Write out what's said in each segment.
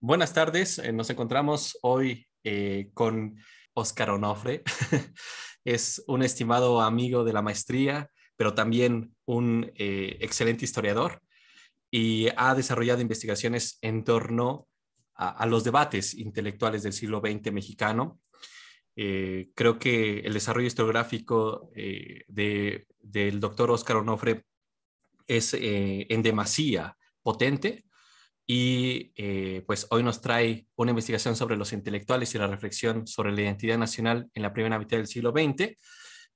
Buenas tardes, nos encontramos hoy con Óscar Onofre. Es un estimado amigo de la maestría, pero también un excelente historiador y ha desarrollado investigaciones en torno a los debates intelectuales del siglo XX mexicano. Creo que el desarrollo historiográfico del doctor Óscar Onofre es en demasía potente y pues hoy nos trae una investigación sobre los intelectuales y la reflexión sobre la identidad nacional en la primera mitad del siglo XX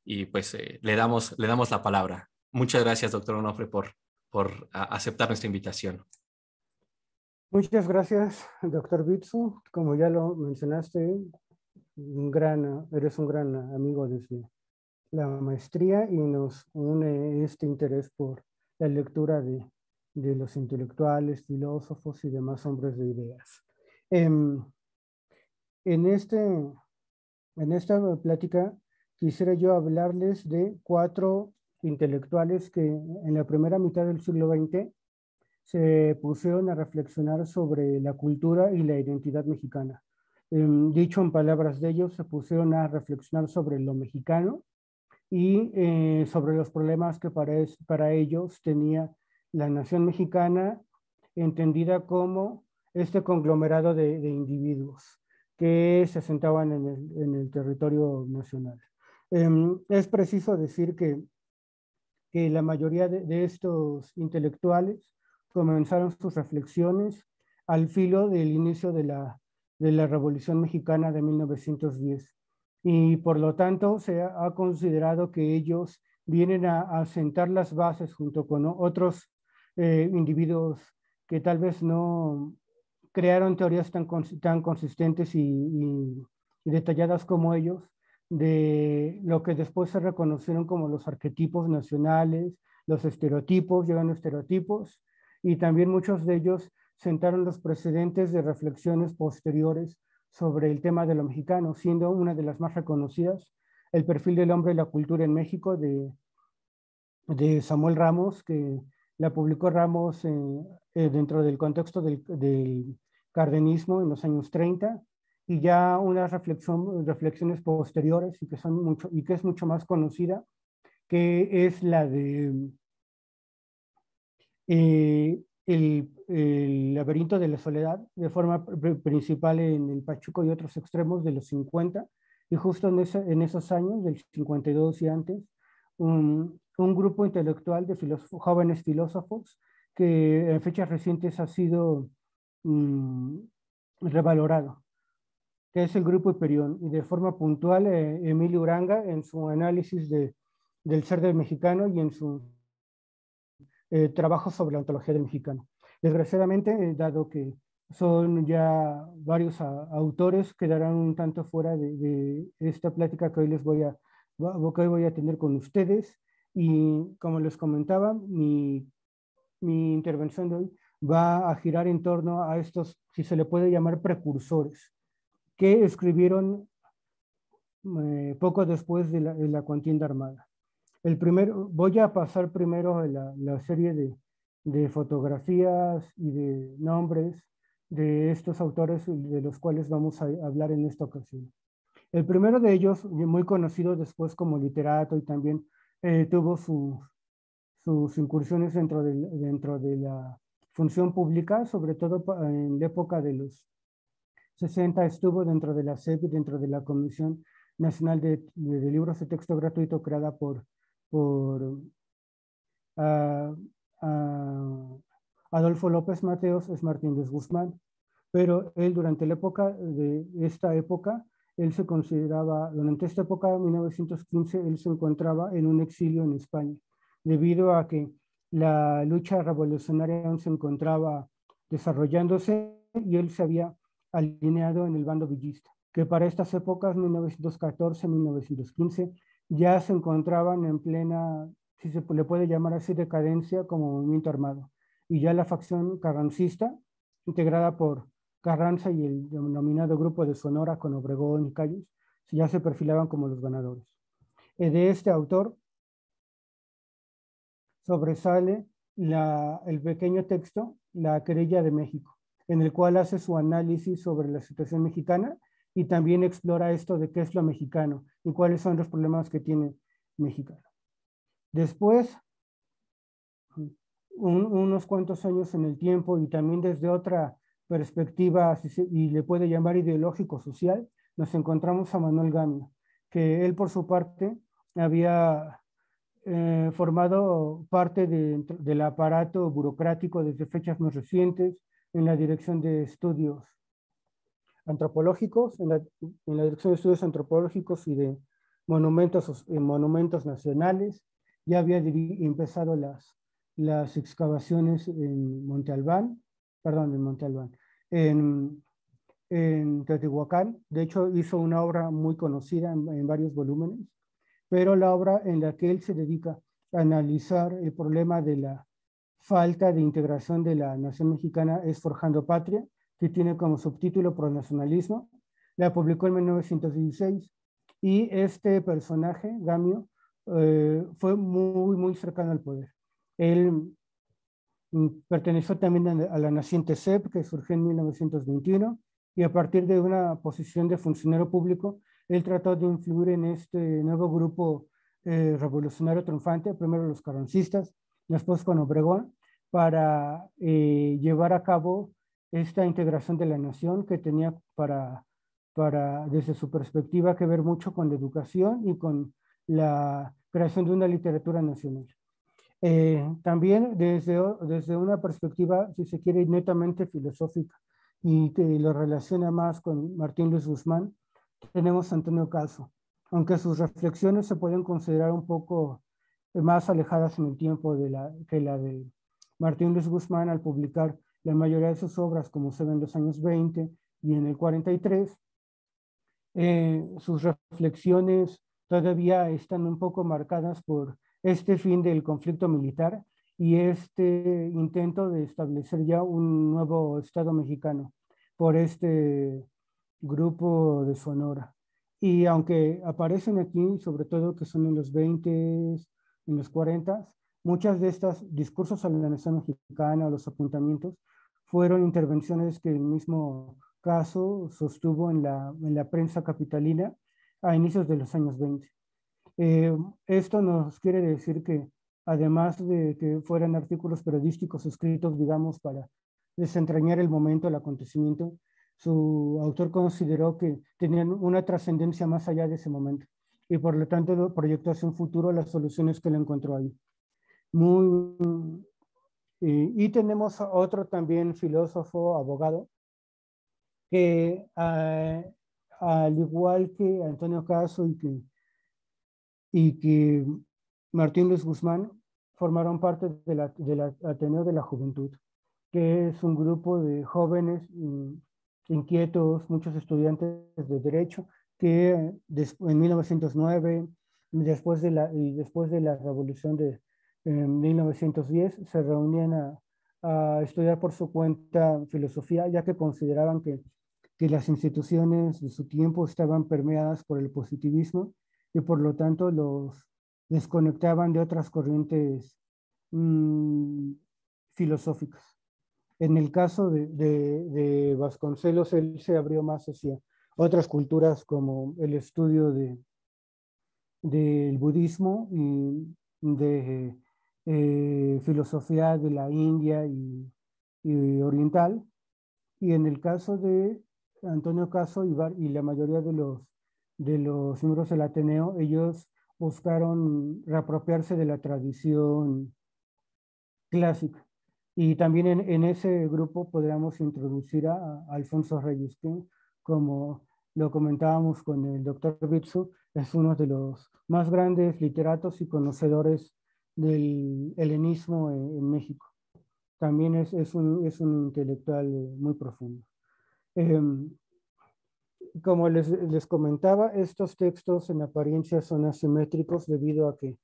y pues le damos la palabra. Muchas gracias, doctor Onofre, por aceptar nuestra invitación. Muchas gracias, doctor Bitsu. Como ya lo mencionaste, eres un gran amigo desde la maestría y nos une este interés por la lectura de los intelectuales, filósofos y demás hombres de ideas. Em, en, este, en esta plática quisiera yo hablarles de 4 intelectuales que en la primera mitad del siglo XX se pusieron a reflexionar sobre la cultura y la identidad mexicana. Dicho en palabras de ellos, se pusieron a reflexionar sobre lo mexicano y sobre los problemas que para ellos tenía la nación mexicana, entendida como este conglomerado de individuos que se asentaban en el territorio nacional. Es preciso decir que la mayoría de estos intelectuales comenzaron sus reflexiones al filo del inicio de la Revolución Mexicana de 1910. Y por lo tanto se ha considerado que ellos vienen a sentar las bases junto con otros individuos que tal vez no crearon teorías tan consistentes y detalladas como ellos, de lo que después se reconocieron como los arquetipos nacionales, los estereotipos, llegan estereotipos, y también muchos de ellos sentaron los precedentes de reflexiones posteriores sobre el tema de lo mexicano, siendo una de las más reconocidas el perfil del hombre y la cultura en México de Samuel Ramos, que la publicó Ramos dentro del contexto del cardenismo en los años 30, y ya unas reflexiones posteriores y que es mucho más conocida, que es la de el laberinto de la soledad, de forma principal en el Pachuco y otros extremos de los 50, y justo en esos años, del 52 y antes, un grupo intelectual de jóvenes filósofos que en fechas recientes ha sido revalorado, que es el grupo Hiperión, y de forma puntual Emilio Uranga en su análisis del ser del mexicano y en su trabajo sobre la ontología del mexicano. Desgraciadamente, dado que son ya varios autores, quedarán un tanto fuera de esta plática que hoy que hoy voy a tener con ustedes, y como les comentaba, mi intervención de hoy va a girar en torno a estos, si se le puede llamar, precursores, que escribieron poco después de la contienda armada. Voy a pasar primero la serie de fotografías y de nombres de estos autores de los cuales vamos a hablar en esta ocasión. El primero de ellos, muy conocido después como literato, y también tuvo sus incursiones dentro de la función pública, sobre todo en la época de los 60, estuvo dentro de la SEP y dentro de la Comisión Nacional de Libros de Texto Gratuito, creada por uh, Adolfo López Mateos, es Martínez Guzmán. Pero él durante esta época, él se consideraba, durante esta época, 1915, él se encontraba en un exilio en España, debido a que la lucha revolucionaria aún se encontraba desarrollándose y él se había alineado en el bando villista, que para estas épocas, 1914, 1915, ya se encontraban en plena, si se le puede llamar así, decadencia como movimiento armado. Y ya la facción carrancista, integrada por Carranza y el denominado Grupo de Sonora con Obregón y Calles, ya se perfilaban como los ganadores. De este autor sobresale el pequeño texto La querella de México, en el cual hace su análisis sobre la situación mexicana y también explora esto de qué es lo mexicano y cuáles son los problemas que tiene México. Después, unos cuantos años en el tiempo y también desde otra perspectiva, y le puede llamar ideológico-social, nos encontramos a Manuel Gamio, que él por su parte había formado parte del aparato burocrático desde fechas más recientes en la Dirección de Estudios Antropológicos, en la Dirección de Estudios Antropológicos y de Monumentos Nacionales. Ya había empezado las excavaciones en Monte Albán, en Teotihuacán. De hecho, hizo una obra muy conocida en varios volúmenes, pero la obra en la que él se dedica a analizar el problema de la falta de integración de la nación mexicana es Forjando Patria, que tiene como subtítulo Pronacionalismo. La publicó en 1916 y este personaje, Gamio, fue muy cercano al poder. Él perteneció también a la naciente CEP, que surgió en 1921, y a partir de una posición de funcionario público, él trató de influir en este nuevo grupo revolucionario triunfante, primero los carrancistas, después con Obregón, para llevar a cabo esta integración de la nación que tenía desde su perspectiva, que ver mucho con la educación y con la creación de una literatura nacional. También desde una perspectiva, si se quiere, netamente filosófica y que lo relaciona más con Martín Luis Guzmán, tenemos a Antonio Caso, aunque sus reflexiones se pueden considerar un poco más alejadas en el tiempo que la de Martín Luis Guzmán al publicar la mayoría de sus obras, como se ve en los años 20 y en el 43, sus reflexiones todavía están un poco marcadas por este fin del conflicto militar y este intento de establecer ya un nuevo Estado mexicano por este grupo de Sonora. Y aunque aparecen aquí, sobre todo que son en los 20, en los 40, muchas de estas discursos a la nación mexicana, los apuntamientos, fueron intervenciones que el mismo Caso sostuvo en la prensa capitalina a inicios de los años 20. Esto nos quiere decir que, además de que fueran artículos periodísticos escritos, digamos, para desentrañar el momento, el acontecimiento, su autor consideró que tenían una trascendencia más allá de ese momento y por lo tanto proyectó hacia un futuro las soluciones que él encontró ahí. Y tenemos a otro también filósofo, abogado, que al igual que Antonio Caso y que Martín Luis Guzmán, formaron parte del Ateneo de la Juventud, que es un grupo de jóvenes inquietos, muchos estudiantes de Derecho, que en 1909, después de la Revolución de 1910, se reunían a estudiar por su cuenta filosofía, ya que consideraban que las instituciones de su tiempo estaban permeadas por el positivismo y por lo tanto los desconectaban de otras corrientes filosóficas. En el caso de Vasconcelos, él se abrió más hacia otras culturas como el estudio del budismo y de filosofía de la India y oriental. Y en el caso de Antonio Caso y la mayoría de los miembros del Ateneo, ellos buscaron reapropiarse de la tradición clásica. Y también en ese grupo podríamos introducir a Alfonso Reyes, que, como lo comentábamos con el doctor Bitsu, es uno de los más grandes literatos y conocedores del helenismo en México. También es un intelectual muy profundo. Como les comentaba, estos textos en apariencia son asimétricos debido a que,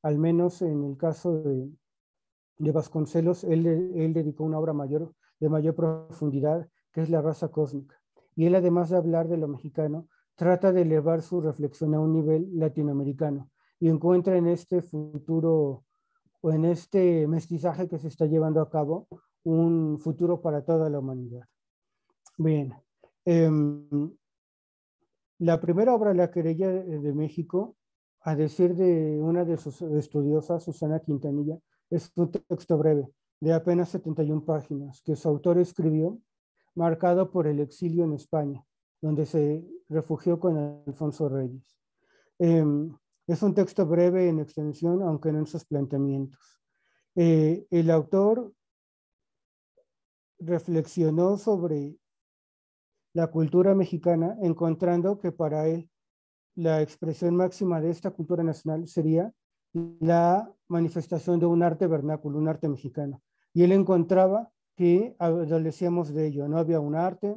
al menos en el caso de Vasconcelos, él dedicó una obra de mayor profundidad, que es La raza cósmica. Y él, además de hablar de lo mexicano, trata de elevar su reflexión a un nivel latinoamericano y encuentra en este futuro o en este mestizaje que se está llevando a cabo un futuro para toda la humanidad. Bien, la primera obra, La querella de México, a decir de una de sus estudiosas, Susana Quintanilla, es un texto breve de apenas 71 páginas que su autor escribió marcado por el exilio en España, donde se refugió con Alfonso Reyes. Es un texto breve en extensión, aunque no en sus planteamientos. El autor reflexionó sobre la cultura mexicana, encontrando que para él la expresión máxima de esta cultura nacional sería la manifestación de un arte vernáculo, un arte mexicano. Y él encontraba que adolecíamos de ello, no había un arte,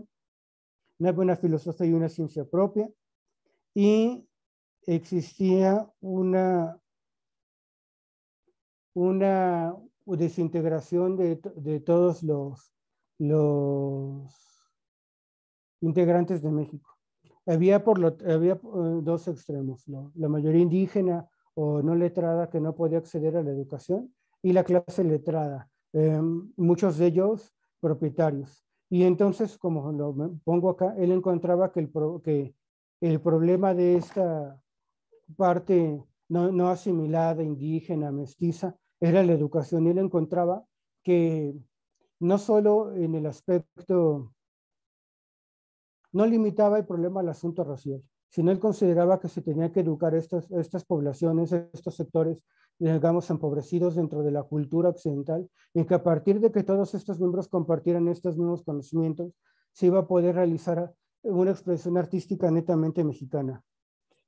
no había una filosofía y una ciencia propia, y existía una desintegración de todos los integrantes de México. Había dos extremos, ¿no? La mayoría indígena o no letrada que no podía acceder a la educación y la clase letrada, muchos de ellos propietarios. Y entonces, como lo pongo acá, él encontraba que el problema de esta parte no asimilada, indígena, mestiza, era la educación. Y él encontraba que no solo en el aspecto, no limitaba el problema al asunto racial, sino él consideraba que se tenía que educar estas poblaciones, estos sectores, digamos, empobrecidos dentro de la cultura occidental, y que a partir de que todos estos miembros compartieran estos mismos conocimientos, se iba a poder realizar una expresión artística netamente mexicana.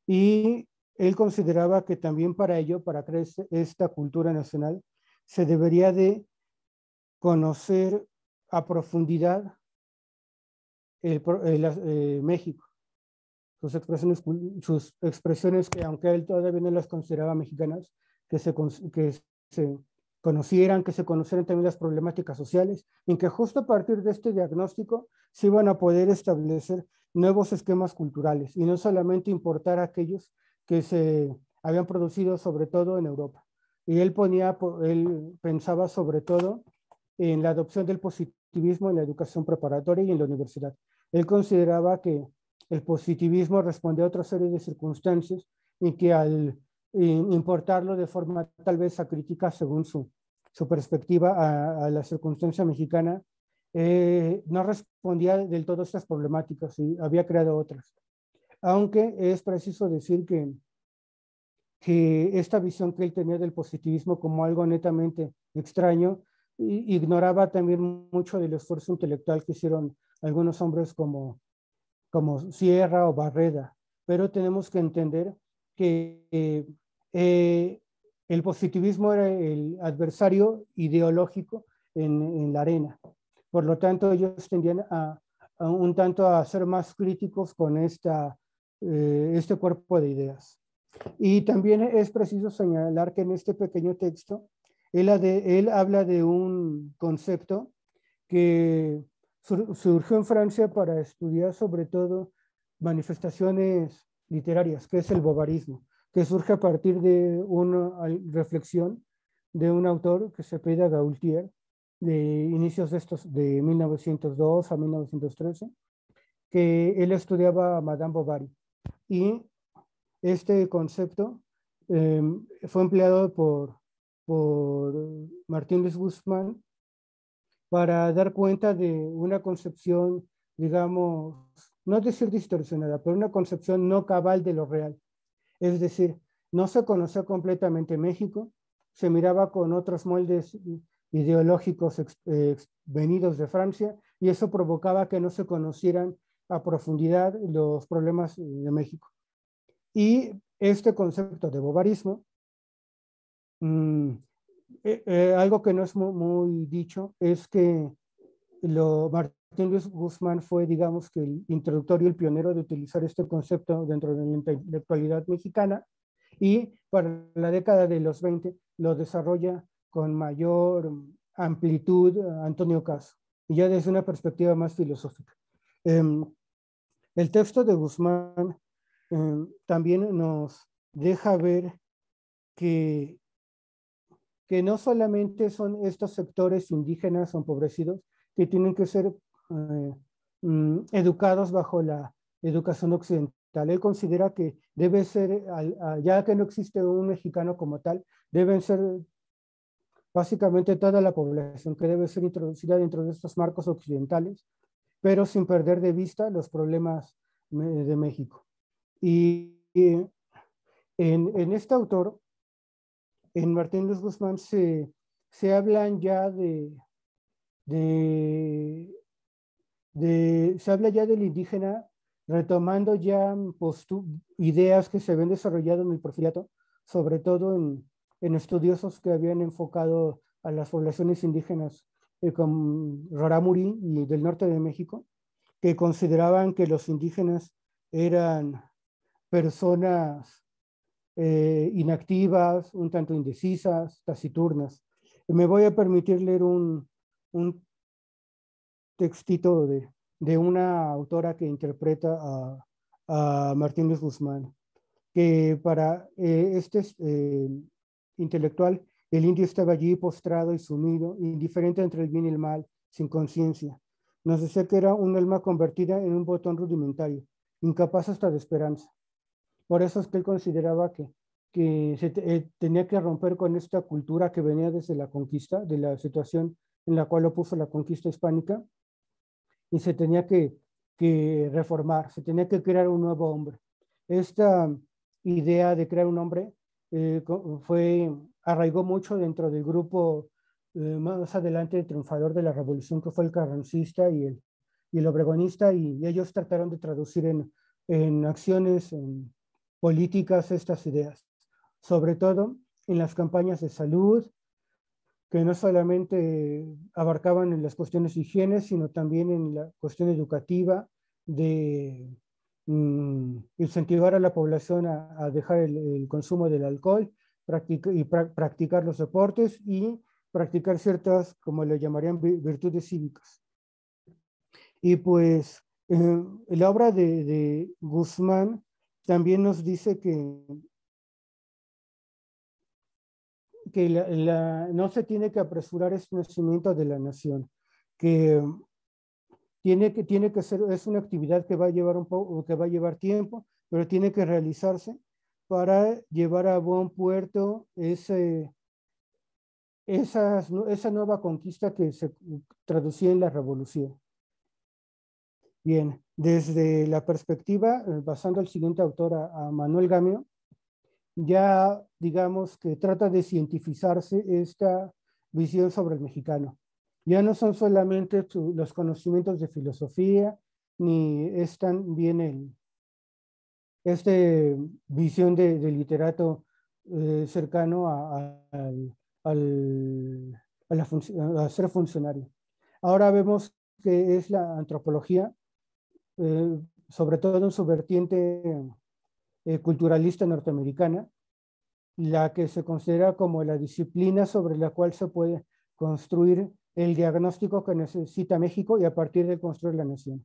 Y él consideraba que también para ello, para crear esta cultura nacional, se debería de conocer a profundidad México, sus expresiones que aunque él todavía no las consideraba mexicanas, que se conocieran, que se conocieran también las problemáticas sociales, y que justo a partir de este diagnóstico se iban a poder establecer nuevos esquemas culturales y no solamente importar aquellos que se habían producido sobre todo en Europa. Y él pensaba sobre todo en la adopción del positivismo en la educación preparatoria y en la universidad. Él consideraba que el positivismo respondía a otra serie de circunstancias y que al importarlo de forma tal vez acrítica según su perspectiva a la circunstancia mexicana, no respondía del todo a estas problemáticas y había creado otras. Aunque es preciso decir que esta visión que él tenía del positivismo como algo netamente extraño, ignoraba también mucho del esfuerzo intelectual que hicieron algunos hombres como Sierra o Barreda, pero tenemos que entender que el positivismo era el adversario ideológico en la arena. Por lo tanto, ellos tendían un tanto a ser más críticos con este cuerpo de ideas. Y también es preciso señalar que en este pequeño texto, él habla de un concepto que surgió en Francia para estudiar sobre todo manifestaciones literarias, que es el bovarismo, que surge a partir de una reflexión de un autor que se apellida Gaultier, de inicios de 1902 a 1913, que él estudiaba a Madame Bovary. Y este concepto fue empleado por Martín Luis Guzmán para dar cuenta de una concepción, digamos, no decir distorsionada, pero una concepción no cabal de lo real. Es decir, no se conocía completamente México, se miraba con otros moldes ideológicos venidos de Francia y eso provocaba que no se conocieran a profundidad los problemas de México. Y este concepto de bovarismo, algo que no es muy dicho, es que Martín Luis Guzmán fue, digamos, que el introductor y el pionero de utilizar este concepto dentro de la intelectualidad mexicana, y para la década de los 20 lo desarrolla con mayor amplitud Antonio Caso, y ya desde una perspectiva más filosófica. El texto de Guzmán también nos deja ver que que no solamente son estos sectores indígenas o empobrecidos que tienen que ser educados bajo la educación occidental. Él considera que debe ser, ya que no existe un mexicano como tal, deben ser básicamente toda la población que debe ser introducida dentro de estos marcos occidentales, pero sin perder de vista los problemas de México. Y en este autor, en Martín Luis Guzmán, se hablan ya se habla ya del indígena, retomando ya ideas que se habían desarrollado en el Porfiriato, sobre todo en estudiosos que habían enfocado a las poblaciones indígenas como Rarámuri y del norte de México, que consideraban que los indígenas eran personas inactivas, un tanto indecisas, taciturnas. Me voy a permitir leer un textito de una autora que interpreta a Martín Luis Guzmán, que para intelectual, el indio estaba allí postrado y sumido, indiferente entre el bien y el mal, sin conciencia. Nos decía que era un alma convertida en un botón rudimentario, incapaz hasta de esperanza. Por eso es que él consideraba que tenía que romper con esta cultura que venía desde la conquista, de la situación en la cual lo puso la conquista hispánica, y se tenía que reformar, se tenía que crear un nuevo hombre. Esta idea de crear un hombre arraigó mucho dentro del grupo más adelante triunfador de la revolución, que fue el carrancista y el obregonista, y ellos trataron de traducir en acciones en políticas estas ideas, sobre todo en las campañas de salud, que no solamente abarcaban en las cuestiones de higiene, sino también en la cuestión educativa, de incentivar a la población a dejar el consumo del alcohol practicar los deportes y practicar ciertas, como le llamarían, virtudes cívicas. Y pues la obra de Guzmán también nos dice que no se tiene que apresurar este nacimiento de la nación, que tiene que ser, es una actividad que va a llevar que va a llevar tiempo, pero tiene que realizarse para llevar a buen puerto esa nueva conquista que se traducía en la revolución. Bien, desde la perspectiva, pasando al siguiente autor, a Manuel Gamio, ya digamos que trata de cientificarse esta visión sobre el mexicano. Ya no son solamente los conocimientos de filosofía, ni es también esta visión de literato cercano a ser funcionario. Ahora vemos que es la antropología, sobre todo en su vertiente culturalista norteamericana, la que se considera como la disciplina sobre la cual se puede construir el diagnóstico que necesita México y a partir de construir la nación.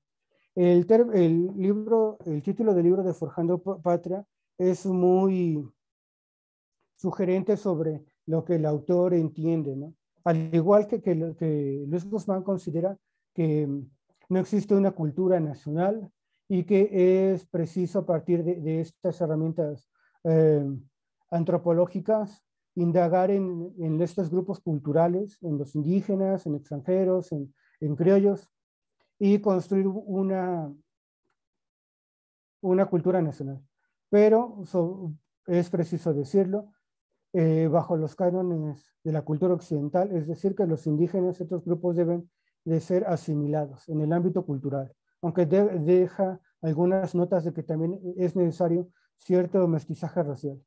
El título del libro de Forjando Patria es muy sugerente sobre lo que el autor entiende, ¿no? Al igual que Luis Guzmán considera que no existe una cultura nacional y que es preciso a partir de estas herramientas antropológicas indagar en estos grupos culturales, en los indígenas, en extranjeros, en criollos, y construir una cultura nacional. Pero es preciso decirlo, bajo los cánones de la cultura occidental, es decir, que los indígenas, estos grupos deben de ser asimilados en el ámbito cultural, aunque deja algunas notas de que también es necesario cierto mestizaje racial.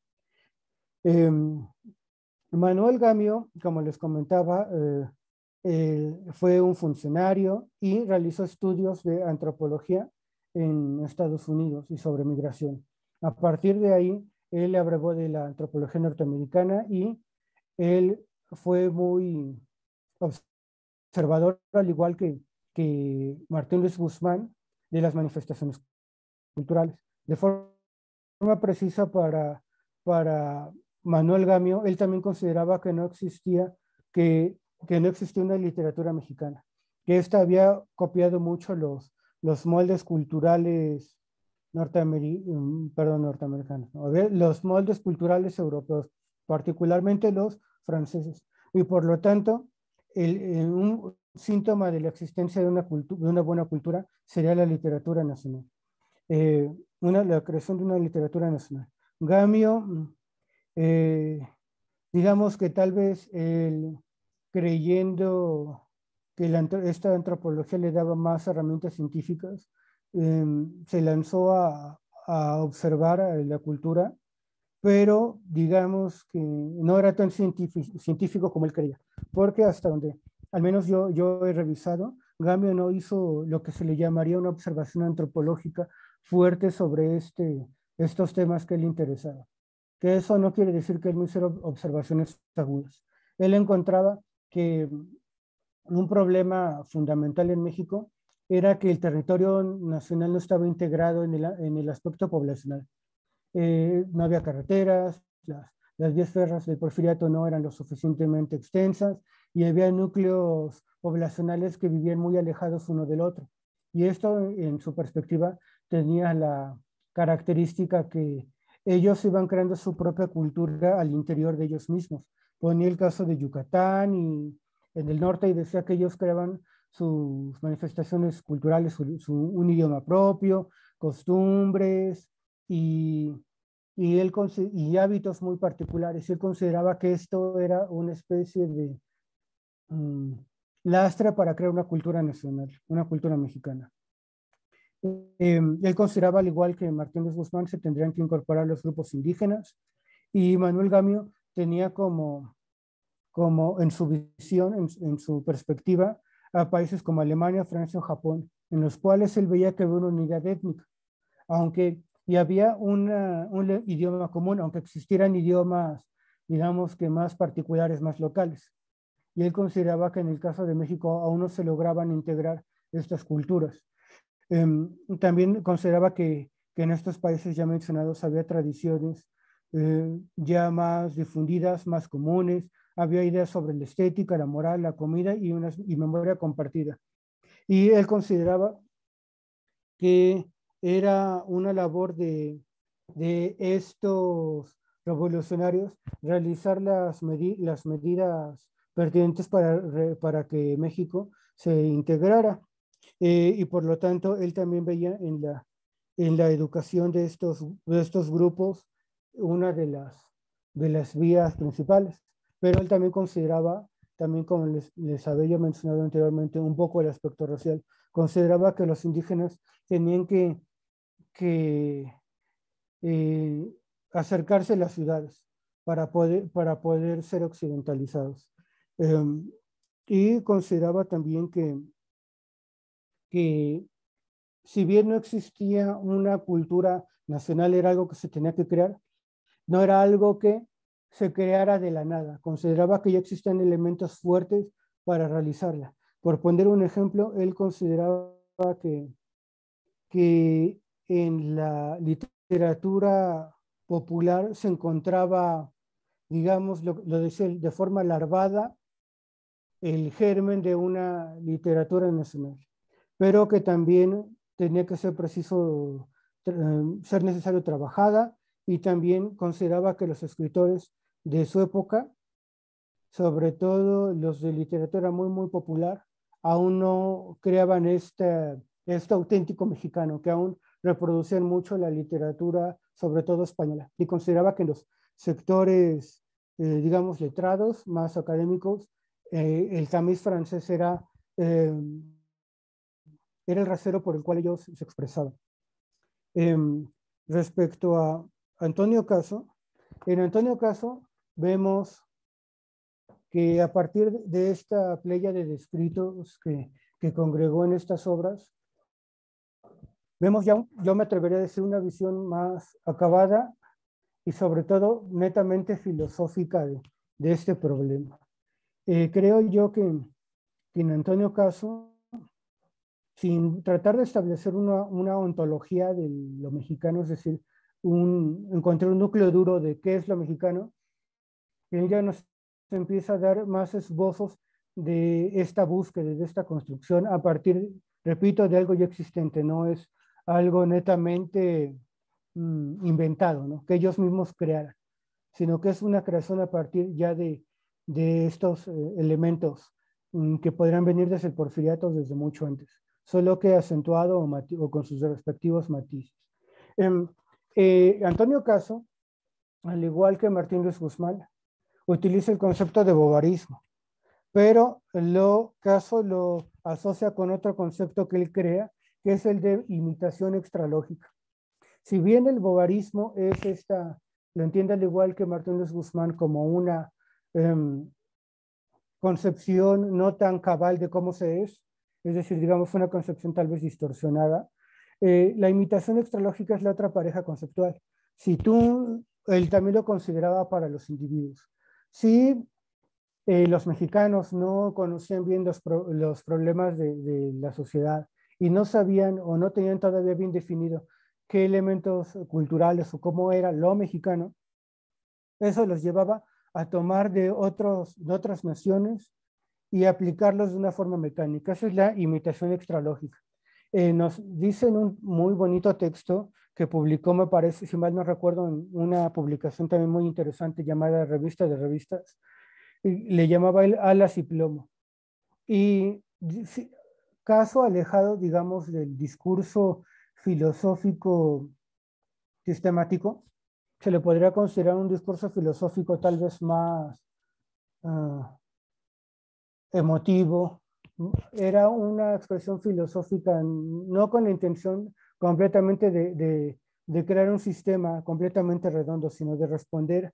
Manuel Gamio, como les comentaba, fue un funcionario y realizó estudios de antropología en Estados Unidos y sobre migración. A partir de ahí, él abrevó de la antropología norteamericana y él fue muy observador, al igual que Martín Luis Guzmán, de las manifestaciones culturales, de forma precisa para Manuel Gamio, él también consideraba que no existía, que, que no existía una literatura mexicana, que ésta había copiado mucho los moldes culturales norteamericanos, ¿no? Los moldes culturales europeos, particularmente los franceses. Y por lo tanto, un síntoma de la existencia de de una buena cultura sería la literatura nacional, la creación de una literatura nacional. Gamio, eh, digamos que tal vez él, creyendo que esta antropología le daba más herramientas científicas, se lanzó a observar la cultura, pero digamos que no era tan científico como él creía, porque hasta donde, al menos yo he revisado, Gamio no hizo lo que se le llamaría una observación antropológica fuerte sobre estos temas que le interesaban. Que eso no quiere decir que él no hiciera observaciones agudas. Él encontraba que un problema fundamental en México era que el territorio nacional no estaba integrado en el aspecto poblacional. No había carreteras, las vías férreas del Porfiriato no eran lo suficientemente extensas y había núcleos poblacionales que vivían muy alejados uno del otro. Y esto, en su perspectiva, tenía la característica que ellos iban creando su propia cultura al interior de ellos mismos. Ponía el caso de Yucatán y en el norte y decía que ellos creaban sus manifestaciones culturales, un idioma propio, costumbres, y, y hábitos muy particulares. Él consideraba que esto era una especie de um, lastre para crear una cultura nacional, una cultura mexicana. Él consideraba, al igual que Martínez Guzmán, se tendrían que incorporar los grupos indígenas, y Manuel Gamio tenía como en su visión, en su perspectiva, a países como Alemania, Francia o Japón, en los cuales él veía que había una unidad étnica, aunque y había un idioma común, aunque existieran idiomas, digamos que más particulares, más locales. Y él consideraba que en el caso de México aún no se lograban integrar estas culturas. También consideraba que en estos países ya mencionados había tradiciones ya más difundidas, más comunes, había ideas sobre la estética, la moral, la comida y memoria compartida. Y él consideraba que era una labor de estos revolucionarios realizar las medidas pertinentes para que México se integrara. Y por lo tanto, él también veía en la educación de estos grupos una de las vías principales. Pero él también consideraba, también como les había mencionado anteriormente, un poco el aspecto racial. Consideraba que los indígenas tenían que eh, acercarse a las ciudades para poder ser occidentalizados. Y consideraba también que si bien no existía una cultura nacional, era algo que se tenía que crear, no era algo que se creara de la nada. Consideraba que ya existían elementos fuertes para realizarla. Por poner un ejemplo, él consideraba que, que en la literatura popular se encontraba, digamos, lo decía de forma larvada, el germen de una literatura nacional, pero que también tenía que ser preciso, ser necesario trabajada, y también consideraba que los escritores de su época, sobre todo los de literatura muy popular, aún no creaban este auténtico mexicano, que aún reproducían mucho la literatura, sobre todo española, y consideraba que los sectores, digamos, letrados, más académicos, el tamiz francés eh, era el rasero por el cual ellos se expresaban. Eh, Respecto a Antonio Caso, en Antonio Caso vemos que a partir de esta pléyade de escritos que congregó en estas obras, vemos ya, yo me atrevería a decir, una visión más acabada y sobre todo netamente filosófica de este problema. Creo yo que en Antonio Caso, sin tratar de establecer una ontología de lo mexicano, es decir, encontrar un núcleo duro de qué es lo mexicano, él ya nos empieza a dar más esbozos de esta búsqueda, de esta construcción a partir, repito, de algo ya existente, no es algo netamente inventado, ¿no? Que ellos mismos crearan, sino que es una creación a partir ya de estos elementos que podrían venir desde el porfiriato desde mucho antes, solo que acentuado o con sus respectivos matices. Em, Antonio Caso, al igual que Martín Luis Guzmán, utiliza el concepto de bovarismo, pero Caso lo asocia con otro concepto que él crea, que es el de imitación extralógica. Si bien el bovarismo es lo entiende al igual que Martín Luis Guzmán como una concepción no tan cabal de cómo se es decir, digamos una concepción tal vez distorsionada, la imitación extralógica es la otra pareja conceptual. Si él también lo consideraba para los individuos. Si los mexicanos no conocían bien los problemas de la sociedad y no sabían o no tenían todavía bien definido qué elementos culturales o cómo era lo mexicano, eso los llevaba a tomar de otras naciones y aplicarlos de una forma mecánica. Esa es la imitación extralógica. Nos dice en un muy bonito texto que publicó, me parece, si mal no recuerdo, en una publicación también muy interesante llamada Revista de Revistas, y le llamaba él Alas y Plomo. Y caso alejado, digamos, del discurso filosófico sistemático, se le podría considerar un discurso filosófico tal vez más uh, emotivo. Era una expresión filosófica no con la intención completamente de crear un sistema completamente redondo, sino de responder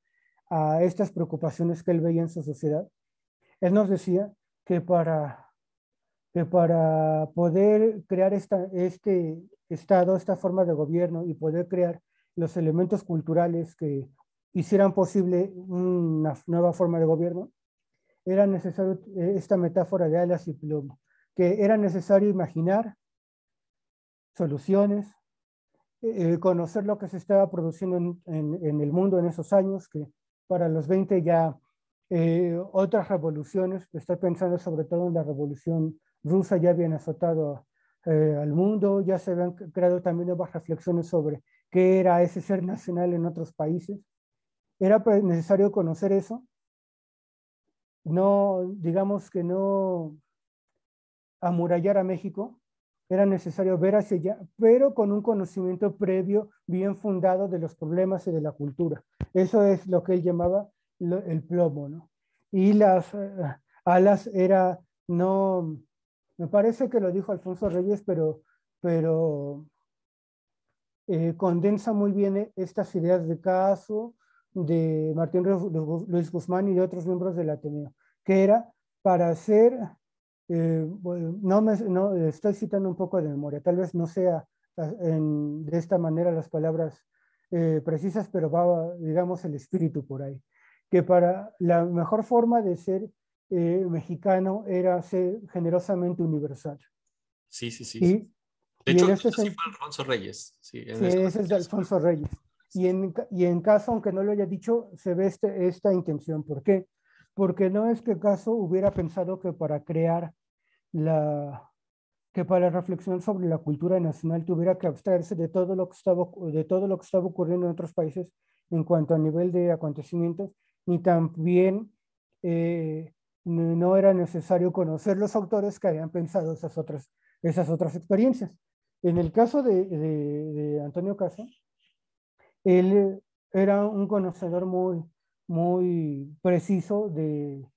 a estas preocupaciones que él veía en su sociedad. Él nos decía que para poder crear este Estado, esta forma de gobierno y poder crear los elementos culturales que hicieran posible una nueva forma de gobierno, era necesario esta metáfora de alas y plomo, que era necesario imaginar soluciones, conocer lo que se estaba produciendo en el mundo en esos años, que para los 20 ya otras revoluciones, estoy pensando sobre todo en la revolución rusa, ya habían azotado al mundo, ya se habían creado también nuevas reflexiones sobre qué era ese ser nacional en otros países. Era necesario conocer eso, no, digamos que no amurallar a México, era necesario ver hacia allá, pero con un conocimiento previo bien fundado de los problemas y de la cultura. Eso es lo que él llamaba el plomo, ¿no? Y las alas era, no, me parece que lo dijo Alfonso Reyes, pero condensa muy bien estas ideas de Caso, de Martín Luis Guzmán y de otros miembros del Ateneo, que era para hacer, bueno, no, estoy citando un poco de memoria, tal vez no sea de esta manera las palabras precisas, pero va, digamos, el espíritu por ahí, que para la mejor forma de ser mexicano era ser generosamente universal. Sí, sí, sí. Y, De y hecho, en este así sentido, fue Alfonso Reyes. Sí, en sí, eso. ese es de Alfonso Reyes. Y en Caso, aunque no lo haya dicho, se ve esta intención. ¿Por qué? Porque no es que Caso hubiera pensado que para crear que para reflexionar sobre la cultura nacional tuviera que abstraerse de todo lo que estaba ocurriendo en otros países en cuanto a nivel de acontecimientos, ni también no era necesario conocer los autores que habían pensado esas otras experiencias. En el caso de Antonio Caso, él era un conocedor muy, muy preciso de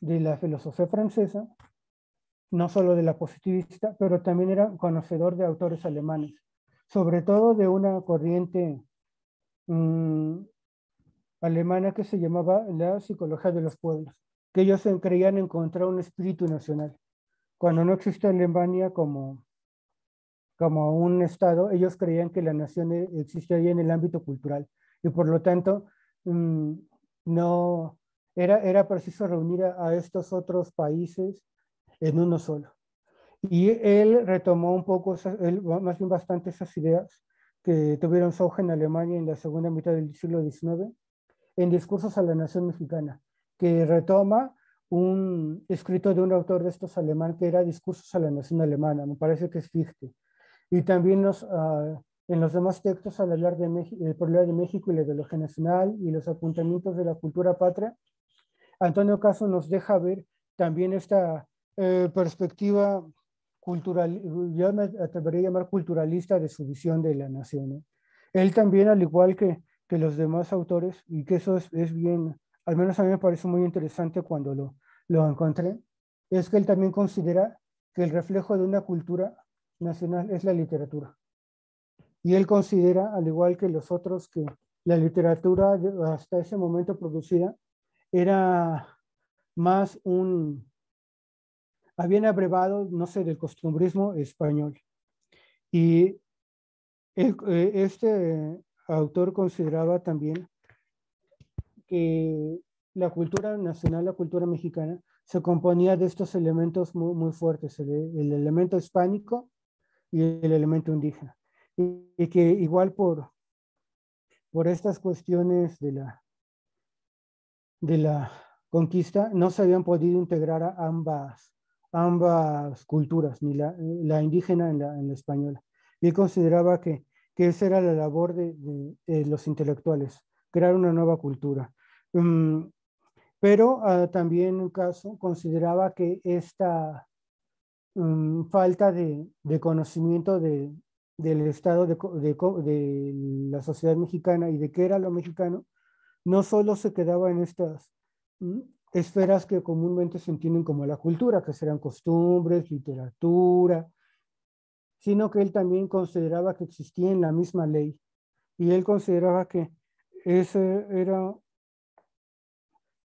la filosofía francesa, no solo de la positivista, pero también era conocedor de autores alemanes, sobre todo de una corriente mmm, alemana que se llamaba la psicología de los pueblos, que ellos creían encontrar un espíritu nacional. Cuando no existe Alemania como un Estado, ellos creían que la nación existía en el ámbito cultural y por lo tanto no era preciso reunir a estos otros países en uno solo. Y él retomó un poco, más bien bastante esas ideas que tuvieron su auge en Alemania en la segunda mitad del siglo XIX, en Discursos a la Nación Mexicana, que retoma un escrito de un autor de estos alemán que era Discursos a la Nación Alemana, me parece que es Fichte. Y también en los demás textos al hablar de problema de México y la ideología nacional y los apuntamientos de la cultura patria, Antonio Caso nos deja ver también esta perspectiva cultural, yo me atrevería a llamar culturalista de su visión de la nación, ¿eh? Él también, al igual que los demás autores, y que eso es bien, al menos a mí me parece muy interesante cuando lo encontré, es que él también considera que el reflejo de una cultura nacional es la literatura. Y él considera, al igual que los otros, que la literatura hasta ese momento producida era más habían abrevado, no sé, del costumbrismo español. Y este autor consideraba también que la cultura nacional, la cultura mexicana, se componía de estos elementos muy, muy fuertes, el elemento hispánico y el elemento indígena. Y que igual por estas cuestiones de la conquista no se habían podido integrar a ambas culturas, ni la indígena en la española. Y él consideraba que esa era la labor de los intelectuales, crear una nueva cultura. Pero también en caso consideraba que esta falta de conocimiento del estado de la sociedad mexicana y de qué era lo mexicano, no solo se quedaba en estas esferas que comúnmente se entienden como la cultura, que serán costumbres, literatura, sino que él también consideraba que existía en la misma ley. Y él consideraba que ese era,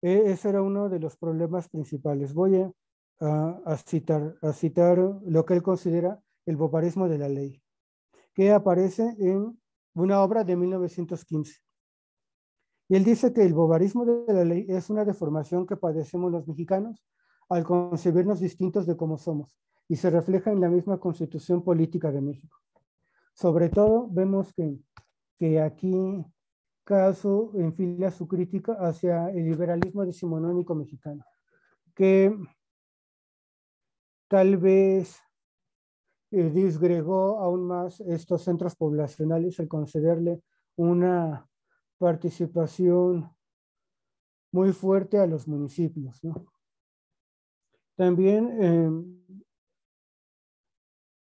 ese era uno de los problemas principales. Voy a citar lo que él considera el bobarismo de la ley, que aparece en una obra de 1915. Y él dice que el bobarismo de la ley es una deformación que padecemos los mexicanos al concebirnos distintos de cómo somos y se refleja en la misma constitución política de México. Sobre todo vemos que aquí Caso enfila su crítica hacia el liberalismo decimonónico mexicano, que tal vez disgregó aún más estos centros poblacionales al concederle una participación muy fuerte a los municipios, ¿no? También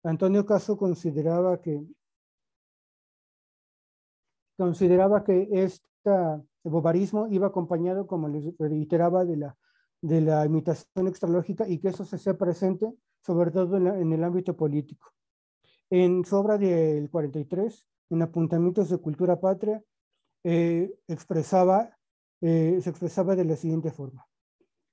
Antonio Caso consideraba que este bobarismo iba acompañado, como les reiteraba, de la imitación extralógica y que eso se hacía presente sobre todo en el ámbito político. En su obra del 43, en Apuntamientos de Cultura Patria, se expresaba de la siguiente forma.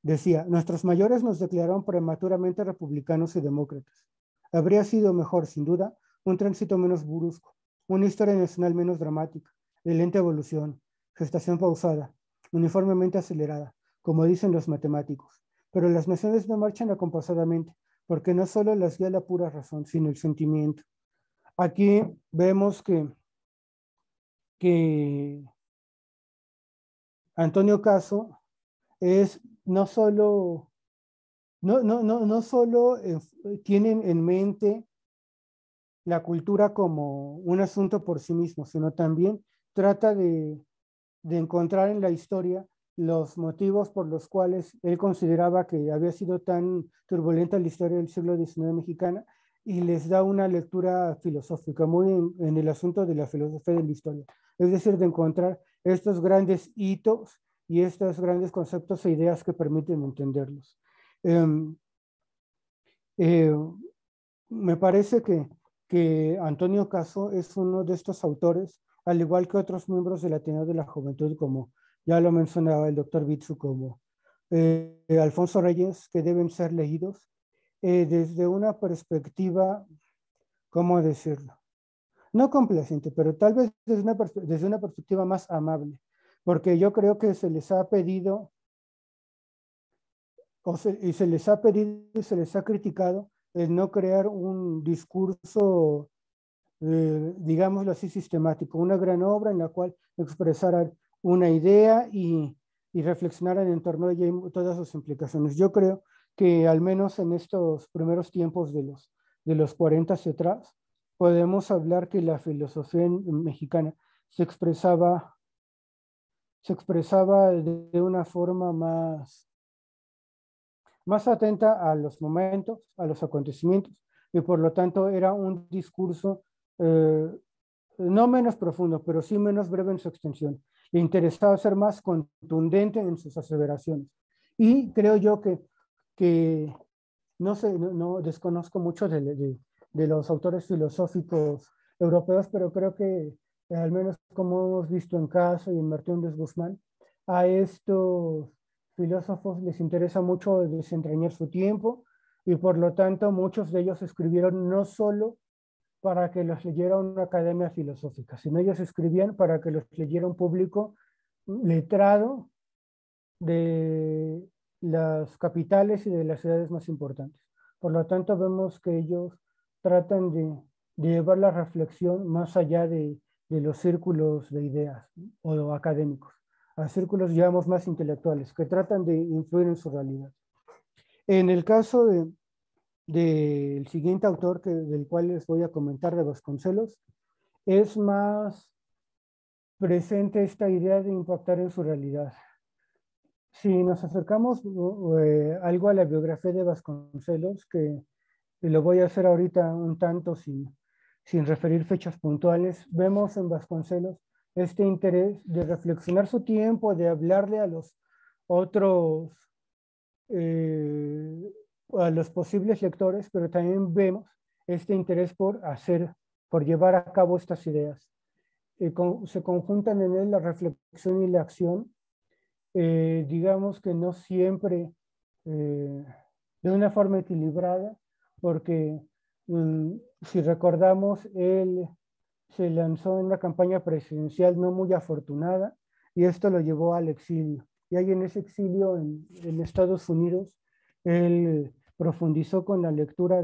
Decía, nuestros mayores nos declararon prematuramente republicanos y demócratas. Habría sido mejor, sin duda, un tránsito menos brusco, una historia nacional menos dramática, de lenta evolución, gestación pausada, uniformemente acelerada, como dicen los matemáticos. Pero las naciones no marchan acompasadamente, porque no solo las guía la pura razón, sino el sentimiento. Aquí vemos que Antonio Caso es no solo tienen en mente la cultura como un asunto por sí mismo, sino también trata de encontrar en la historia los motivos por los cuales él consideraba que había sido tan turbulenta la historia del siglo XIX mexicana y les da una lectura filosófica, muy en el asunto de la filosofía de la historia. Es decir, de encontrar estos grandes hitos y estos grandes conceptos e ideas que permiten entenderlos. Me parece que Antonio Caso es uno de estos autores, al igual que otros miembros del Ateneo de la Juventud, como ya lo mencionaba el doctor Bitsu, como Alfonso Reyes, que deben ser leídos desde una perspectiva, ¿cómo decirlo? No complaciente, pero tal vez desde una perspectiva más amable, porque yo creo que se les ha pedido y se les ha pedido y se les ha criticado el no crear un discurso, digámoslo así, sistemático, una gran obra en la cual expresaran una idea y reflexionaran en torno a ella y todas sus implicaciones. Yo creo que al menos en estos primeros tiempos de los 40 hacia atrás, podemos hablar que la filosofía mexicana se expresaba de una forma más atenta a los momentos, a los acontecimientos, y por lo tanto era un discurso no menos profundo, pero sí menos breve en su extensión. Le interesaba ser más contundente en sus aseveraciones. Y creo yo que no sé, no desconozco mucho de los autores filosóficos europeos, pero creo que al menos como hemos visto en Caso y en Martín de Guzmán, a estos filósofos les interesa mucho desentrañar su tiempo y por lo tanto muchos de ellos escribieron no solo para que los leyera una academia filosófica, sino ellos escribían para que los leyera un público letrado de las capitales y de las ciudades más importantes. Por lo tanto, vemos que ellos tratan de llevar la reflexión más allá de los círculos de ideas, ¿no? O académicos, a círculos, digamos, más intelectuales, que tratan de influir en su realidad. En el caso del siguiente autor del cual les voy a comentar, de Vasconcelos, es más presente esta idea de impactar en su realidad. Si nos acercamos algo a la biografía de Vasconcelos, que lo voy a hacer ahorita un tanto sin referir fechas puntuales, vemos en Vasconcelos este interés de reflexionar su tiempo, de hablarle a los otros, eh, a los posibles lectores, pero también vemos este interés por llevar a cabo estas ideas. Se conjuntan en él la reflexión y la acción, digamos que no siempre de una forma equilibrada, porque si recordamos, él se lanzó en una campaña presidencial no muy afortunada y esto lo llevó al exilio. Y ahí en ese exilio en Estados Unidos, él profundizó con la lectura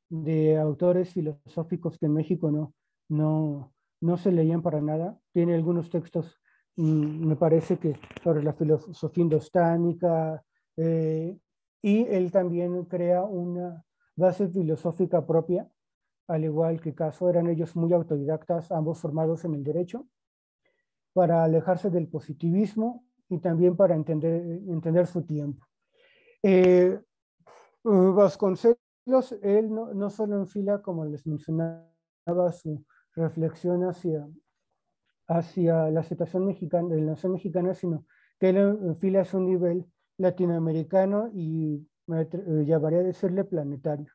de autores filosóficos que en México no se leían para nada. Tiene algunos textos, me parece que sobre la filosofía indostánica, y él también crea una base filosófica propia, al igual que Caso, eran ellos muy autodidactas, ambos formados en el derecho, para alejarse del positivismo y también para entender su tiempo. Vasconcelos, él no solo enfila, como les mencionaba, su reflexión hacia la situación mexicana, de la nación mexicana, sino que él enfila a su nivel latinoamericano y me llamaría a decirle planetario.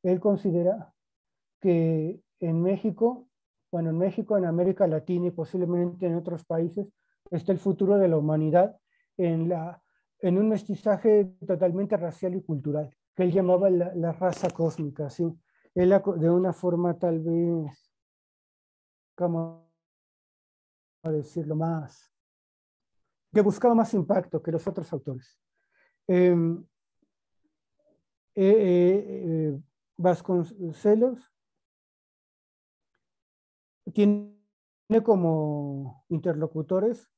Él considera que en México, bueno, en México, en América Latina y posiblemente en otros países, está el futuro de la humanidad en un mestizaje totalmente racial y cultural, que él llamaba la raza cósmica, ¿sí? Él de una forma tal vez, ¿cómo decirlo más? Que buscaba más impacto que los otros autores. Eh, Vasconcelos tiene como interlocutores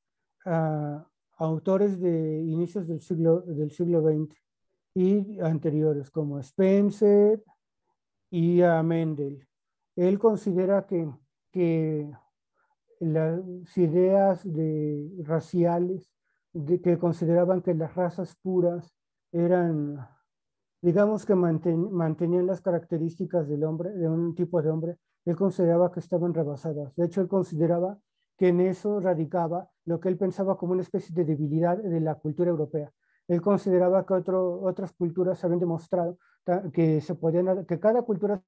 a autores de inicios del siglo XX y anteriores, como Spencer y a Mendel. Él considera que las ideas raciales, que consideraban que las razas puras eran, digamos que mantenían las características del hombre, de un tipo de hombre, él consideraba que estaban rebasadas. De hecho, él consideraba que en eso radicaba lo que él pensaba como una especie de debilidad de la cultura europea. Él consideraba que otras culturas habían demostrado que cada cultura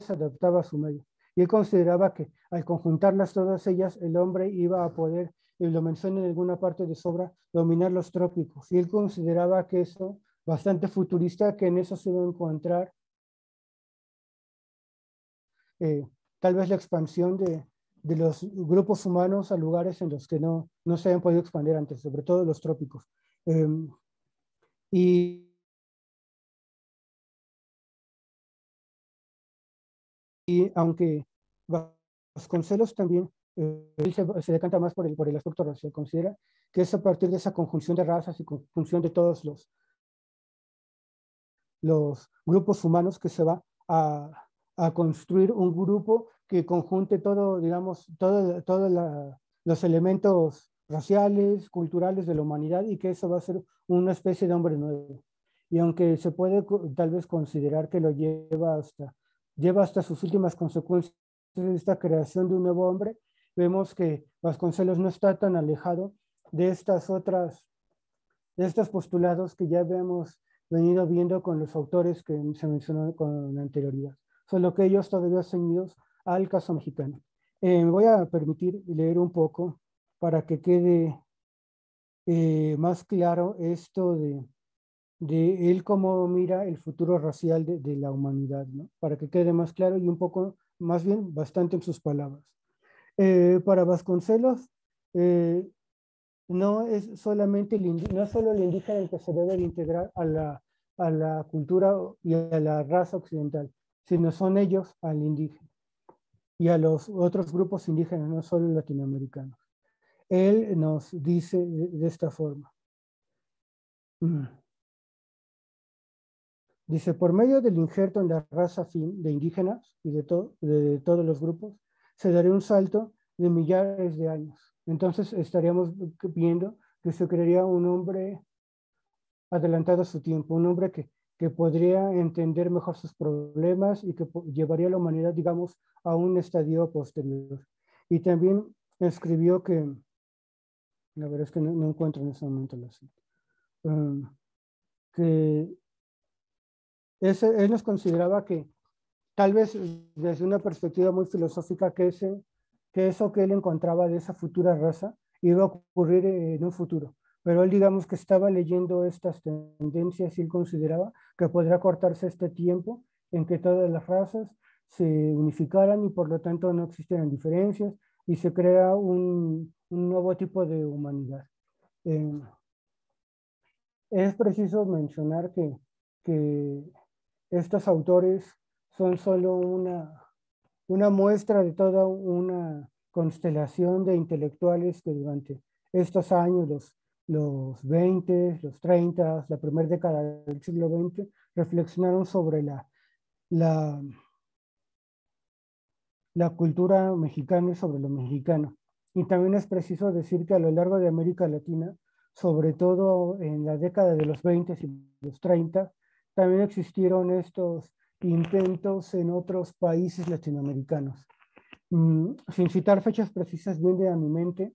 se adaptaba a su medio. Y él consideraba que al conjuntarlas todas ellas, el hombre iba a poder, y lo menciona en alguna parte de su obra, dominar los trópicos. Y él consideraba que eso, bastante futurista, que en eso se iba a encontrar eh, tal vez la expansión de los grupos humanos a lugares en los que no se habían podido expandir antes, sobre todo los trópicos. Y aunque Vasconcelos también él se decanta más por el aspecto racial. Considera que es a partir de esa conjunción de razas y conjunción de todos los grupos humanos que se va a construir un grupo que conjunte todo, digamos, todos los elementos raciales, culturales de la humanidad, y que eso va a ser una especie de hombre nuevo. Y aunque se puede tal vez considerar que lo lleva hasta sus últimas consecuencias esta creación de un nuevo hombre, vemos que Vasconcelos no está tan alejado de de estos postulados que ya hemos venido viendo con los autores que se mencionó con anterioridad, solo que ellos todavía ceñidos al caso mexicano. Me voy a permitir leer un poco para que quede más claro esto de él cómo mira el futuro racial de la humanidad, ¿no? Para que quede más claro y un poco, más bien, bastante en sus palabras. Para Vasconcelos, no es solamente no es solo el indígena el que se debe de integrar a la cultura y a la raza occidental, sino son ellos al indígena y a los otros grupos indígenas, no solo latinoamericanos. Él nos dice de esta forma. Dice, por medio del injerto en la raza fin de indígenas y de todos los grupos, se daría un salto de millares de años. Entonces estaríamos viendo que se crearía un hombre adelantado a su tiempo, un hombre que podría entender mejor sus problemas y que llevaría a la humanidad, digamos, a un estadio posterior. Y también escribió la verdad es que no encuentro en ese momento la cita, que él nos consideraba que tal vez desde una perspectiva muy filosófica que eso que él encontraba de esa futura raza iba a ocurrir en un futuro. Pero él, digamos, que estaba leyendo estas tendencias y él consideraba que podría cortarse este tiempo en que todas las razas se unificaran y por lo tanto no existieran diferencias y se crea un nuevo tipo de humanidad. Es preciso mencionar que estos autores son solo una muestra de toda una constelación de intelectuales que durante estos años, los 20, los 30, la primera década del siglo XX, reflexionaron sobre la, la cultura mexicana y sobre lo mexicano. Y también es preciso decir que a lo largo de América Latina, sobre todo en la década de los 20 y los 30, también existieron estos intentos en otros países latinoamericanos. Sin citar fechas precisas, viene a mi mente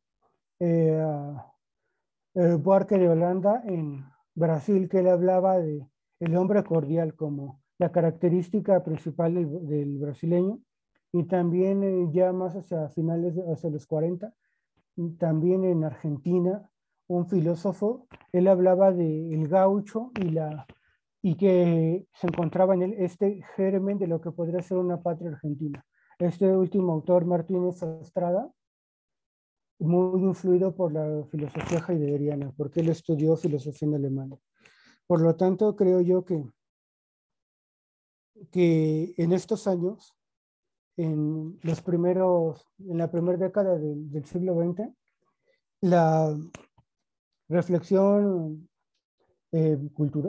Buarque de Holanda en Brasil, que él hablaba de el hombre cordial como la característica principal del brasileño, y también ya más hacia finales, hacia los 40, también en Argentina, un filósofo, él hablaba del gaucho y que se encontraba en él este germen de lo que podría ser una patria argentina. Este último autor, Martínez Estrada, muy influido por la filosofía heideggeriana, porque él estudió filosofía en alemana. Por lo tanto, creo yo que en estos años, en la primera década del siglo XX, la reflexión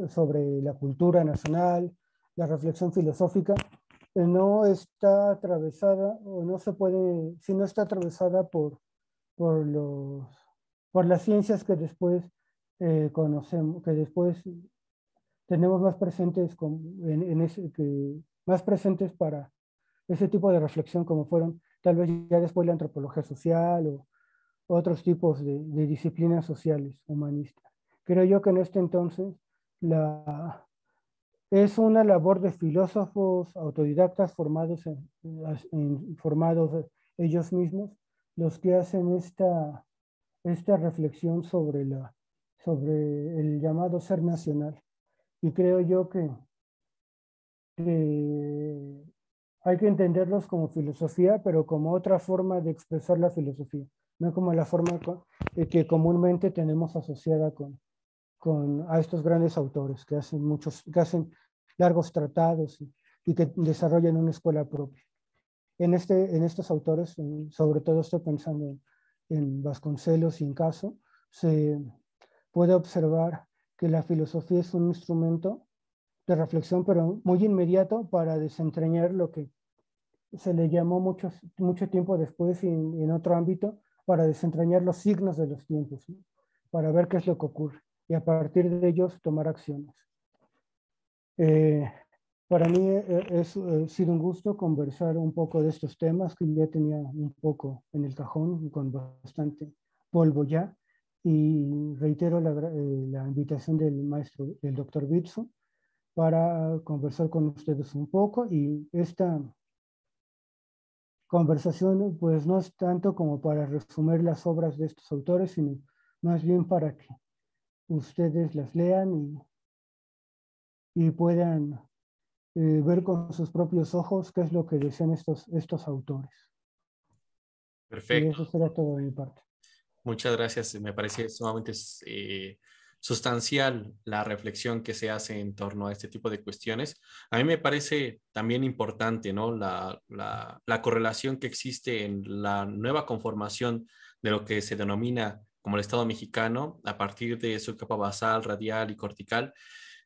sobre la cultura nacional, la reflexión filosófica, no está atravesada o no se puede, si no está atravesada por, los, por las ciencias que después conocemos, que después tenemos más presentes, más presentes para ese tipo de reflexión, como fueron tal vez ya después la antropología social o otros tipos de disciplinas sociales humanistas. Creo yo que en este entonces es una labor de filósofos autodidactas formados ellos mismos los que hacen esta reflexión sobre el llamado ser nacional. Y creo yo que hay que entenderlos como filosofía, pero como otra forma de expresar la filosofía, no como la forma que comúnmente tenemos asociada a estos grandes autores que hacen largos tratados y que desarrollan una escuela propia. en estos autores, sobre todo estoy pensando en Vasconcelos y en Caso, se puede observar que la filosofía es un instrumento de reflexión, pero muy inmediato para desentrañar lo que se le llamó mucho tiempo después y en otro ámbito, para desentrañar los signos de los tiempos, ¿no? Para ver qué es lo que ocurre y a partir de ellos tomar acciones. Eh, para mí es sido un gusto conversar un poco de estos temas que ya tenía un poco en el cajón con bastante polvo ya, y reitero la invitación del maestro, del doctor Bitsu, para conversar con ustedes un poco, y esta conversación pues no es tanto como para resumir las obras de estos autores, sino más bien para que ustedes las lean y puedan ver con sus propios ojos qué es lo que desean estos autores. Y Perfecto. eso será todo de mi parte. Muchas gracias. Me parece sumamente sustancial la reflexión que se hace en torno a este tipo de cuestiones. A mí me parece también importante, ¿no? La correlación que existe en la nueva conformación de lo que se denomina como el Estado mexicano a partir de su capa basal, radial y cortical,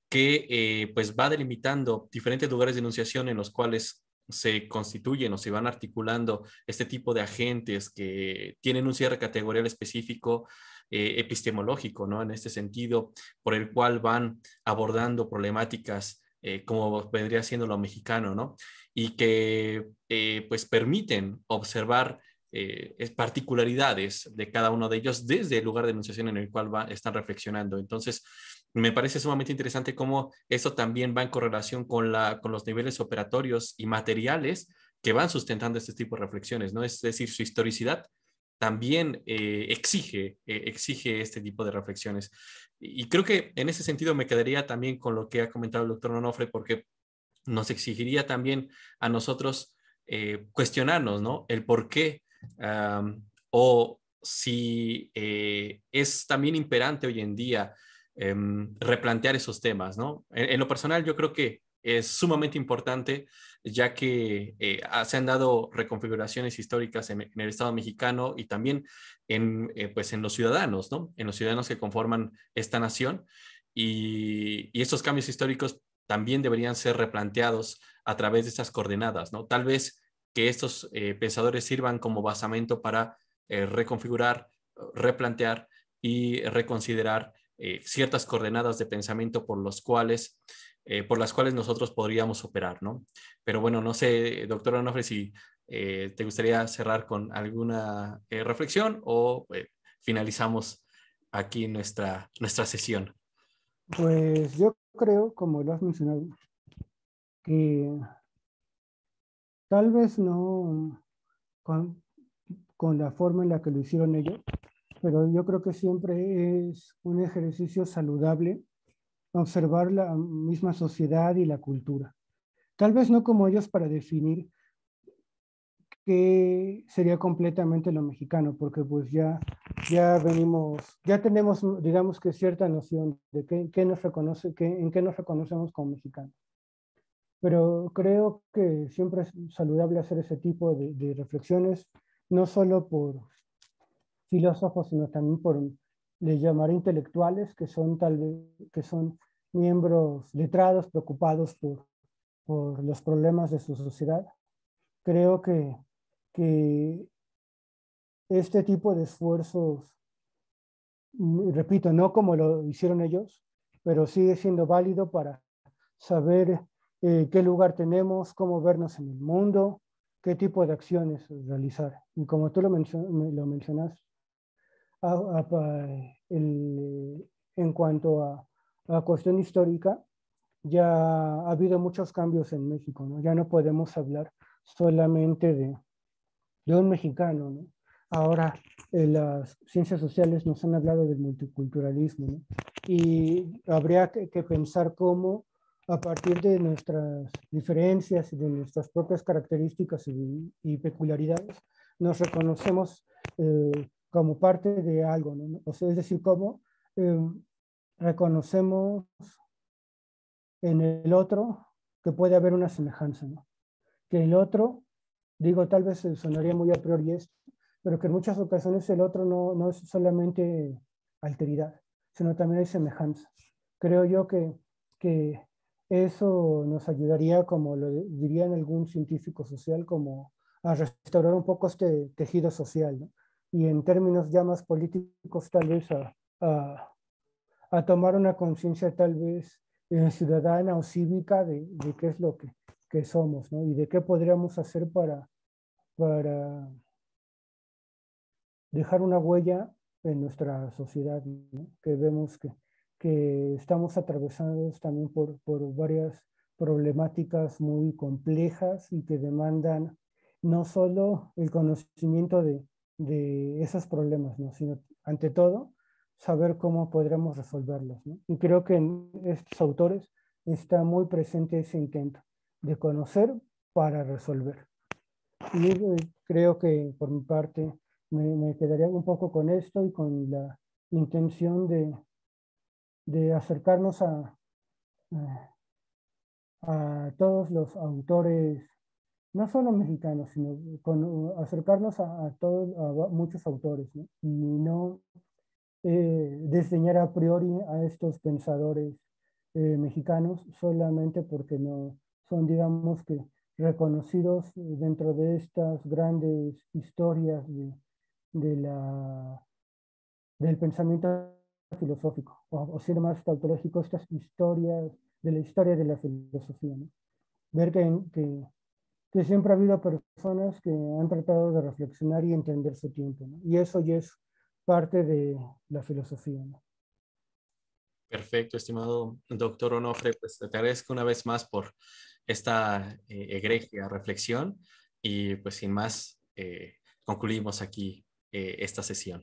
que pues va delimitando diferentes lugares de enunciación en los cuales se constituyen o se van articulando este tipo de agentes que tienen un cierre categorial específico epistemológico, ¿no? En este sentido, por el cual van abordando problemáticas como vendría siendo lo mexicano, ¿no? Y que pues permiten observar particularidades de cada uno de ellos desde el lugar de enunciación en el cual están reflexionando. Entonces, me parece sumamente interesante cómo eso también va en correlación con los niveles operatorios y materiales que van sustentando este tipo de reflexiones, ¿no? Es decir, su historicidad también exige este tipo de reflexiones. Y creo que en ese sentido me quedaría también con lo que ha comentado el doctor Onofre, porque nos exigiría también a nosotros cuestionarnos, ¿no? El por qué o si es también imperante hoy en día replantear esos temas, ¿no? En lo personal, yo creo que es sumamente importante, ya que se han dado reconfiguraciones históricas en el Estado mexicano y también pues en los ciudadanos, ¿no? En los ciudadanos que conforman esta nación. Y estos cambios históricos también deberían ser replanteados a través de estas coordenadas, ¿no? Tal vez que estos pensadores sirvan como basamento para reconfigurar, replantear y reconsiderar ciertas coordenadas de pensamiento por las cuales nosotros podríamos operar, ¿no? Pero bueno, no sé, doctor Onofre, si te gustaría cerrar con alguna reflexión o finalizamos aquí nuestra sesión. Pues yo creo, como lo has mencionado, que tal vez no con, con la forma en la que lo hicieron ellos, pero yo creo que siempre es un ejercicio saludable observar la misma sociedad y la cultura. Tal vez no como ellos para definir qué sería completamente lo mexicano, porque pues ya venimos, ya tenemos, digamos que cierta noción de qué nos reconoce, en qué nos reconocemos como mexicanos. Pero creo que siempre es saludable hacer ese tipo de reflexiones, no solo por filósofos, sino también por, les llamaré intelectuales, que son tal vez, que son miembros letrados, preocupados por los problemas de su sociedad. Creo que este tipo de esfuerzos, repito, no como lo hicieron ellos, pero sigue siendo válido para saber qué lugar tenemos, cómo vernos en el mundo, qué tipo de acciones realizar. Y como tú lo mencionas, a, en cuanto a cuestión histórica, ya ha habido muchos cambios en México, ¿no? Ya no podemos hablar solamente de un mexicano, ¿no? Ahora las ciencias sociales nos han hablado del multiculturalismo, ¿no? Y habría que pensar cómo a partir de nuestras diferencias y de nuestras propias características y peculiaridades nos reconocemos como parte de algo, ¿no? O sea, es decir, cómo eh, reconocemos en el otro que puede haber una semejanza, ¿no? Que el otro Digo, tal vez sonaría muy a priori esto, pero que en muchas ocasiones el otro no es solamente alteridad, sino también hay semejanza. Creo yo que eso nos ayudaría, como lo dirían algún científico social, como a restaurar un poco este tejido social, ¿no? Y en términos ya más políticos, tal vez a, a tomar una conciencia tal vez ciudadana o cívica de qué es lo que somos, ¿no? Y de qué podríamos hacer para dejar una huella en nuestra sociedad, ¿no? Que vemos que estamos atravesados también por varias problemáticas muy complejas y que demandan no solo el conocimiento de esos problemas, ¿no? Sino ante todo saber cómo podremos resolverlos, ¿no? Y creo que en estos autores está muy presente ese intento de conocer para resolver. Y creo que por mi parte me quedaría un poco con esto y con la intención de acercarnos a todos los autores, no solo mexicanos, sino acercarnos a todos, a muchos autores, ¿no? Y no desdeñar a priori a estos pensadores mexicanos solamente porque no son, digamos que, reconocidos dentro de estas grandes historias de del pensamiento filosófico, o ser más tautológico, estas historias de la historia de la filosofía, ¿no? Ver que siempre ha habido personas que han tratado de reflexionar y entender su tiempo, ¿no? Y eso ya es parte de la filosofía, ¿no? Perfecto, estimado doctor Onofre, pues te agradezco una vez más por esta egregia reflexión y pues sin más concluimos aquí esta sesión.